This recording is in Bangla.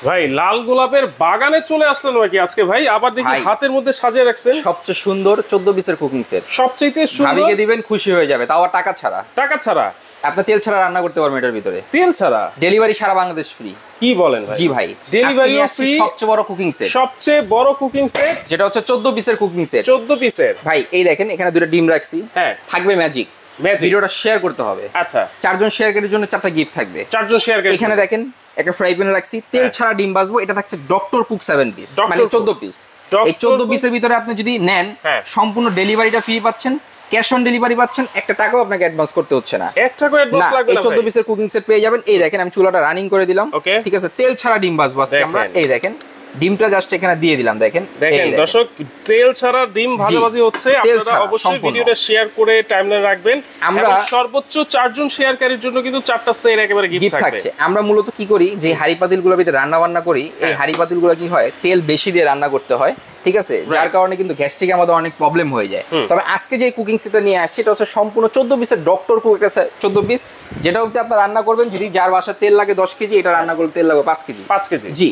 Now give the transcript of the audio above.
ভাই লাল গোলাপের বাগানে চলে আসলেন নাকি আজকে ভাই? আবার দেখি হাতের মধ্যে সাজিয়ে রাখছেন সবচেয়ে সুন্দর 14 পিসের কুকিং সেট। সবচেয়ে সুন্দর, ভাবিকে দিবেন খুশি হয়ে যাবে, তাও টাকা ছাড়া। টাকা ছাড়া? আপনি তেল ছাড়া রান্না করতে পারবেন এটার ভিতরে। তেল ছাড়া? ডেলিভারি সারা বাংলাদেশ ফ্রি। কি বলেন ভাই? জি ভাই, ডেলিভারিও ফ্রি। সবচেয়ে বড় কুকিং সেট, সবচেয়ে বড় কুকিং সেট যেটা হচ্ছে 14 পিসের কুকিং সেট। 14 পিসের ভাই এই দেখেন এখানে দুটো ডিম রাখছি। হ্যাঁ, থাকবে ম্যাজিক। ভিডিওটা শেয়ার করতে হবে। আচ্ছা, 4 জন শেয়ারকারীর জন্য 4টা গিফট থাকবে। 4 জন শেয়ারকারী। এখানে দেখেন একটা ফ্রাই প্যানে রাখছি, তেল ছাড়া ডিম ভাজবো। এটা থাকছে ডক্টর কুক 7 পিস, মানে 14 পিস। এই 14 পিসের ভিতরে আপনি যদি নেন, সম্পূর্ণ ডেলিভারিটা ফ্রি পাচ্ছেন, ক্যাশ অন ডেলিভারি পাচ্ছেন, একটা টাকাও আপনাকে অ্যাডভান্স করতে হচ্ছে না। একটা করে অ্যাডভান্স লাগবে না। এই 14 পিসের কুকিং সেট পেয়ে যাবেন। এই দেখেন আমি চুলাটা রানিং করে দিলাম, ঠিক আছে? তেল ছাড়া ডিম ভাজবো আজকে আমরা। এই দেখেন ডিমটা জাস্ট এখানে দিয়ে দিলাম। দেখেন দর্শক, তেল ছাড়া ডিম ভাজাভাজি হচ্ছে। আপনারা অবশ্যই ভিডিওটা শেয়ার করে টাইমলাইনে রাখবেন। আমরা সর্বোচ্চ 4 জন শেয়ারকারীর জন্য কিন্তু 4টা সেট একেবারে গিফট থাকছে। আমরা মূলত কি করি, যে হাড়ি পাতিলগুলোর ভিতরে রান্না বান্না করি, এই হাড়ি পাতিলগুলো কি হয়, তেল বেশি দিয়ে রান্না করতে হয়, ঠিক আছে? যার কারণে কিন্তু গ্যাস্ট্রিক আমাদের অনেক প্রবলেম হয়ে যায়। তবে আজকে যে কুকিং সেটটা নিয়ে আসছে, এটা হচ্ছে সম্পূর্ণ 14 পিসের ডক্টর কুক 14 পিস, যেটা হচ্ছে আপনারা রান্না করবেন। যদি যার বাসায় তেল লাগে 10 কেজি, এটা রান্না করলে তেল লাগবে 5 কেজি। 5 কেজি, জি।